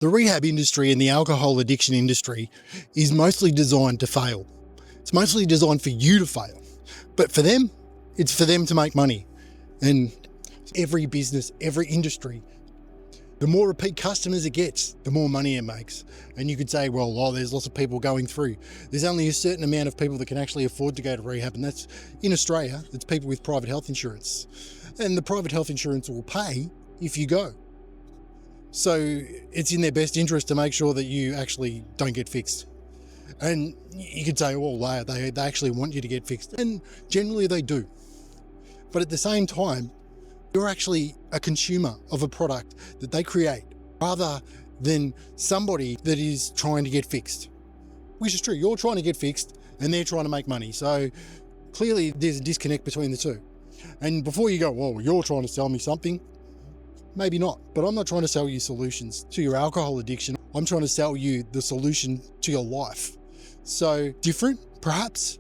The rehab industry and the alcohol addiction industry is mostly designed to fail. It's mostly designed for you to fail. But for them, it's for them to make money. And every business, every industry, the more repeat customers it gets, the more money it makes. And you could say, well, there's lots of people going through. There's only a certain amount of people that can actually afford to go to rehab. And that's in Australia, it's people with private health insurance. And the private health insurance will pay if you go. So it's in their best interest to make sure that you actually don't get fixed. And you could say, well, they actually want you to get fixed. And generally they do. But at the same time, you're actually a consumer of a product that they create rather than somebody that is trying to get fixed. Which is true. You're trying to get fixed and they're trying to make money. So clearly there's a disconnect between the two. And before you go, well, you're trying to sell me something, maybe not, but I'm not trying to sell you solutions to your alcohol addiction. I'm trying to sell you the solution to your life. So different, perhaps,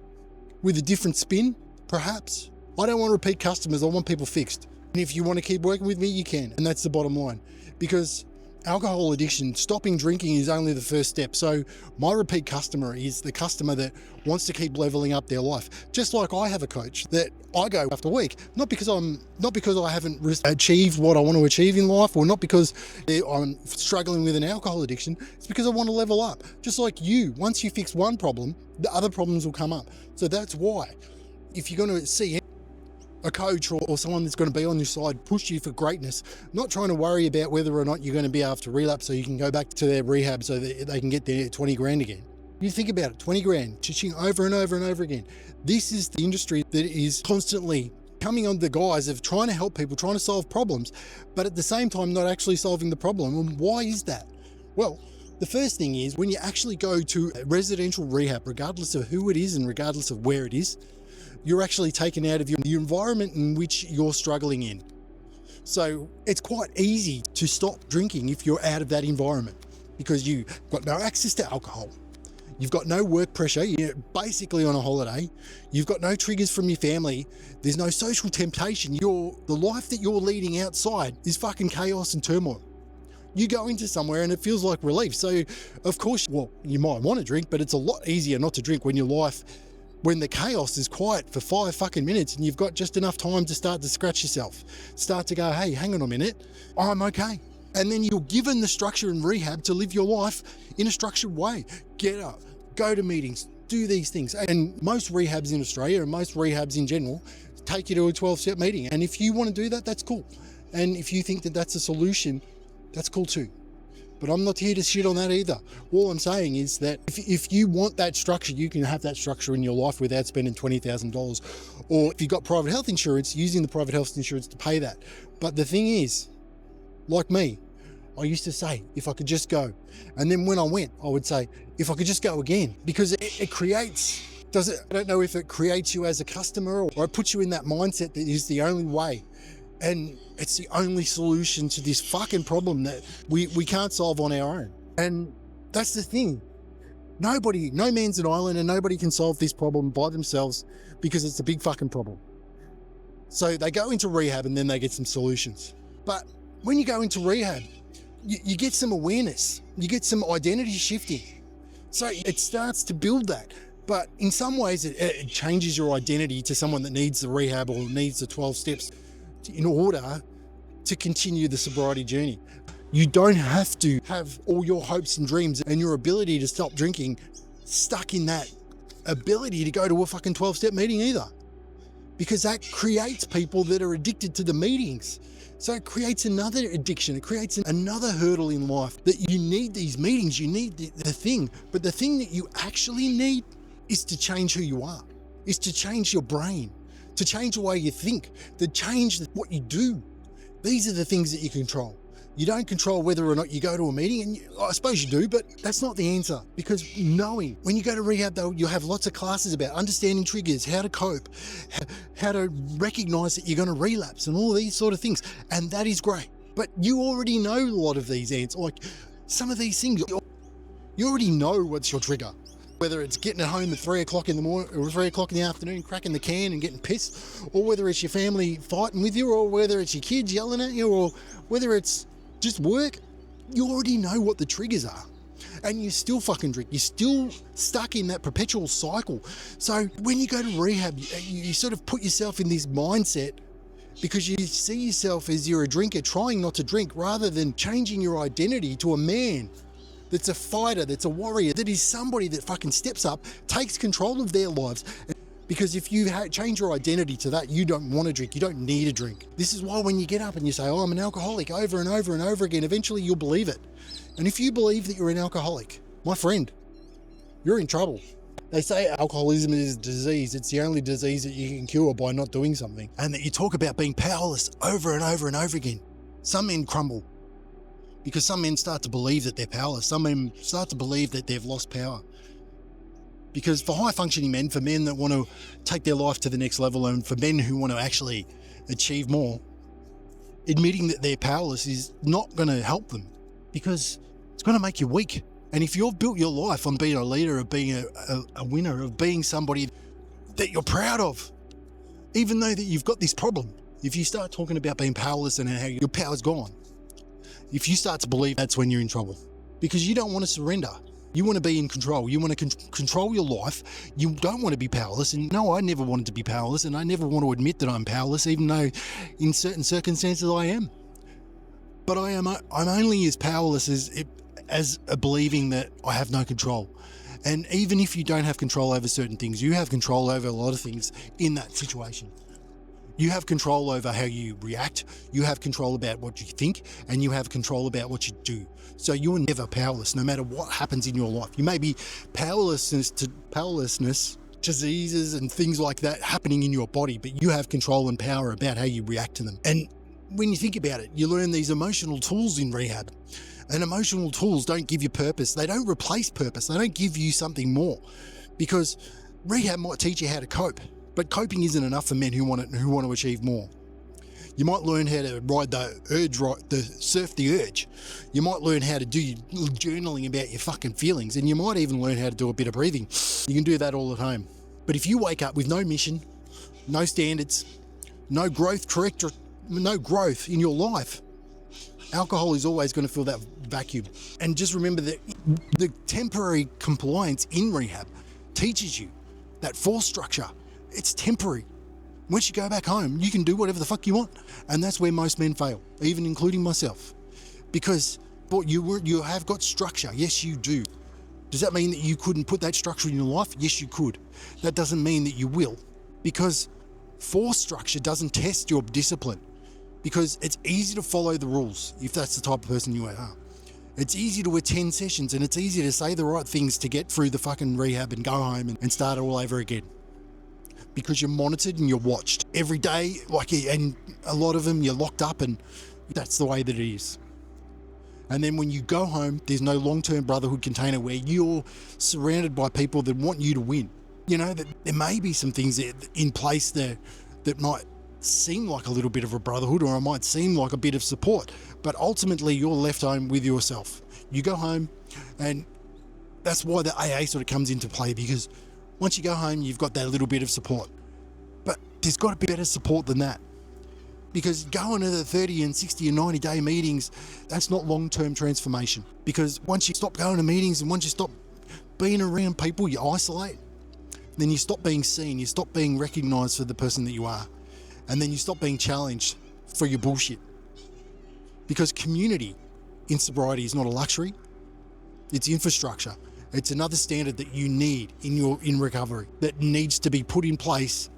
with a different spin, perhaps. I don't want repeat customers. I want people fixed. And if you want to keep working with me, you can. And that's the bottom line. Because alcohol addiction, stopping drinking is only the first step. So my repeat customer is the customer that wants to keep leveling up their life. Just like I have a coach that I go after week, not because I haven't achieved what I want to achieve in life, or not because I'm struggling with an alcohol addiction. It's because I want to level up. Just like you, once you fix one problem, the other problems will come up. So that's why if you're going to see a coach or someone that's going to be on your side, push you for greatness, not trying to worry about whether or not you're going to be able to relapse so you can go back to their rehab so that they can get their 20 grand again. You think about it, 20 grand, teaching over and over and over again. This is the industry that is constantly coming on the guise of trying to help people, trying to solve problems, but at the same time, not actually solving the problem. And why is that? Well, the first thing is when you actually go to a residential rehab, regardless of who it is and regardless of where it is, you're actually taken out of the environment in which you're struggling in. So it's quite easy to stop drinking if you're out of that environment because you've got no access to alcohol. You've got no work pressure. You're basically on a holiday. You've got no triggers from your family. There's no social temptation. The life that you're leading outside is fucking chaos and turmoil. You go into somewhere and it feels like relief. So of course, you might want to drink, but it's a lot easier not to drink when the chaos is quiet for 5 fucking minutes and you've got just enough time to start to scratch yourself, start to go, hey, hang on a minute, I'm okay. And then you're given the structure in rehab to live your life in a structured way. Get up, go to meetings, do these things. And most rehabs in Australia and most rehabs in general take you to a 12-step meeting. And if you want to do that, that's cool. And if you think that that's a solution, that's cool too. But I'm not here to shit on that either. All I'm saying is that if you want that structure, you can have that structure in your life without spending $20,000. Or if you've got private health insurance, using the private health insurance to pay that. But the thing is, like me, I used to say, if I could just go. And then when I went, I would say, if I could just go again. Because it creates, I don't know if it creates you as a customer or it puts you in that mindset that is the only way. And it's the only solution to this fucking problem that we can't solve on our own. And that's the thing. No man's an island and nobody can solve this problem by themselves because it's a big fucking problem. So they go into rehab and then they get some solutions. But when you go into rehab, you get some awareness, you get some identity shifting. So it starts to build that. But in some ways it changes your identity to someone that needs the rehab or needs the 12 steps in order to continue the sobriety journey. You don't have to have all your hopes and dreams and your ability to stop drinking stuck in that ability to go to a fucking 12-step meeting either. Because that creates people that are addicted to the meetings. So it creates another addiction. It creates another hurdle in life that you need these meetings. You need the thing. But the thing that you actually need is to change who you are, is to change your brain, to change the way you think, to change what you do. These are the things that you control. You don't control whether or not you go to a meeting, and I suppose you do, but that's not the answer. Because knowing, when you go to rehab though, you'll have lots of classes about understanding triggers, how to cope, how to recognize that you're going to relapse and all these sort of things. And that is great. But you already know a lot of these answers, like some of these things, you already know what's your trigger. Whether it's getting at home at 3 o'clock in the morning or 3 o'clock in the afternoon, cracking the can and getting pissed, or whether it's your family fighting with you, or whether it's your kids yelling at you, or whether it's just work, You already know what the triggers are. And you still fucking drink. You're still stuck in that perpetual cycle. So when you go to rehab, you sort of put yourself in this mindset because you see yourself as you're a drinker trying not to drink, rather than changing your identity to a man that's a fighter, that's a warrior, that is somebody that fucking steps up, takes control of their lives. Because if you change your identity to that, you don't want to drink, you don't need a drink. This is why when you get up and you say, oh, I'm an alcoholic, over and over and over again, eventually you'll believe it. And if you believe that you're an alcoholic, my friend, you're in trouble. They say alcoholism is a disease. It's the only disease that you can cure by not doing something. And that you talk about being powerless over and over and over again. Some men crumble because some men start to believe that they're powerless. Some men start to believe that they've lost power. Because for high-functioning men, for men that want to take their life to the next level, and for men who want to actually achieve more, admitting that they're powerless is not going to help them, because it's going to make you weak. And if you've built your life on being a leader, of being a winner, of being somebody that you're proud of, even though that you've got this problem, if you start talking about being powerless and how your power's gone, if you start to believe, that's when you're in trouble. Because you don't want to surrender. You want to be in control. You want to control your life. You don't want to be powerless. And no, I never wanted to be powerless, and I never want to admit that I'm powerless, even though in certain circumstances I am. But I'm only as powerless as believing that I have no control. And even if you don't have control over certain things, you have control over a lot of things in that situation. You have control over how you react, you have control about what you think, and you have control about what you do. So you're never powerless, no matter what happens in your life. You may be powerlessness, diseases and things like that happening in your body, but you have control and power about how you react to them. And when you think about it, you learn these emotional tools in rehab. And emotional tools don't give you purpose. They don't replace purpose. They don't give you something more. Because rehab might teach you how to cope. But coping isn't enough for men who want to achieve more. You might learn how to ride surf the urge. You might learn how to do journaling about your fucking feelings, and you might even learn how to do a bit of breathing. You can do that all at home. But if you wake up with no mission, no standards, no growth in your life, alcohol is always going to fill that vacuum. And just remember that the temporary compliance in rehab teaches you that force structure. It's temporary. Once you go back home, you can do whatever the fuck you want. And that's where most men fail, even including myself. Because you have got structure. Yes, you do. Does that mean that you couldn't put that structure in your life? Yes, you could. That doesn't mean that you will. Because force structure doesn't test your discipline. Because it's easy to follow the rules if that's the type of person you are. It's easy to attend sessions, and it's easy to say the right things to get through the fucking rehab and go home and start it all over again. Because you're monitored and you're watched every day, and a lot of them you're locked up, and that's the way that it is. And then when you go home, there's no long-term brotherhood container where you're surrounded by people that want you to win. You know, that there may be some things in place there that might seem like a little bit of a brotherhood, or it might seem like a bit of support, but ultimately you're left home with yourself. You go home, and that's why the AA sort of comes into play, because once you go home, you've got that little bit of support. But there's got to be better support than that. Because going to the 30 and 60 and 90 day meetings, that's not long-term transformation. Because once you stop going to meetings and once you stop being around people, you isolate. Then you stop being seen, you stop being recognised for the person that you are. And then you stop being challenged for your bullshit. Because community in sobriety is not a luxury, it's infrastructure. It's another standard that you need in recovery, that needs to be put in place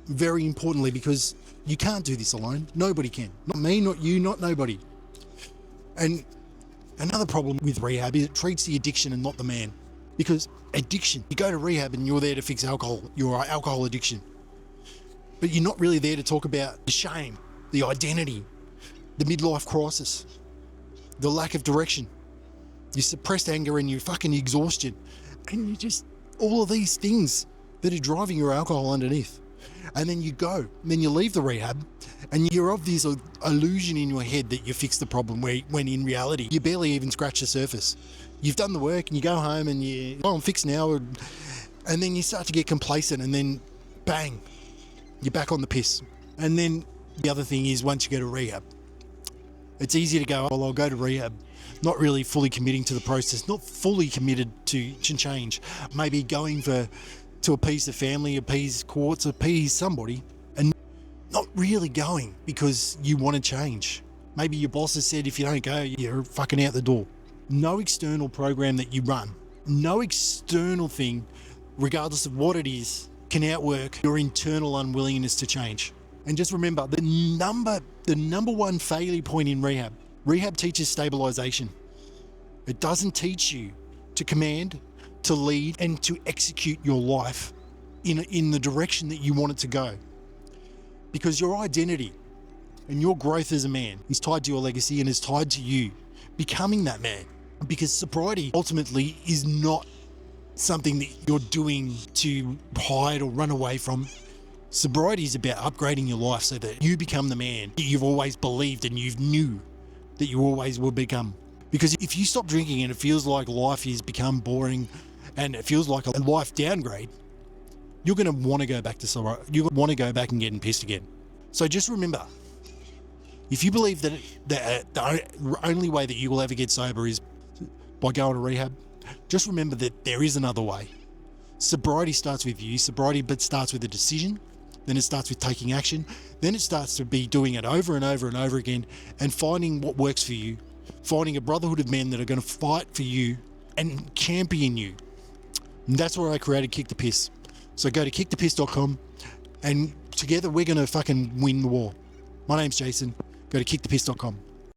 very importantly, because you can't do this alone. Nobody can. Not me, not you, not nobody. And another problem with rehab is it treats the addiction and not the man. Because addiction, you go to rehab and you're there to fix alcohol, your alcohol addiction. But you're not really there to talk about the shame, the identity, the midlife crisis, the lack of direction, your suppressed anger and your fucking exhaustion, and you just, all of these things that are driving your alcohol underneath. And then you go, and then you leave the rehab, and you're of this illusion in your head that you fixed the problem, when in reality, you barely even scratch the surface. You've done the work, and you go home, and I'm fixed now, and then you start to get complacent, and then bang, you're back on the piss. And then the other thing is, once you go to rehab, it's easy to go, well, I'll go to rehab, not really fully committing to the process, not fully committed to change, maybe going to appease the family, appease courts, appease somebody, and not really going because you want to change. Maybe your boss has said if you don't go, you're fucking out the door. No external program that you run, no external thing, regardless of what it is, can outwork your internal unwillingness to change. And just remember, the number one failure point in rehab teaches stabilization. It doesn't teach you to command, to lead, and to execute your life in the direction that you want it to go. Because your identity and your growth as a man is tied to your legacy and is tied to you becoming that man. Because sobriety ultimately is not something that you're doing to hide or run away from. Sobriety is about upgrading your life so that you become the man that you've always believed and you knew that you always will become. Because if you stop drinking and it feels like life has become boring and it feels like a life downgrade, you're going to want to go back to sobriety. You're going to want to go back and getting pissed again. So just remember, if you believe that the only way that you will ever get sober is by going to rehab, just remember that there is another way. Sobriety starts with you. Sobriety starts with a decision. Then it starts with taking action. Then it starts to be doing it over and over and over again and finding what works for you, finding a brotherhood of men that are going to fight for you and champion you. And that's where I created Kick the Piss. So go to kickthepiss.com and together we're going to fucking win the war. My name's Jason. Go to kickthepiss.com.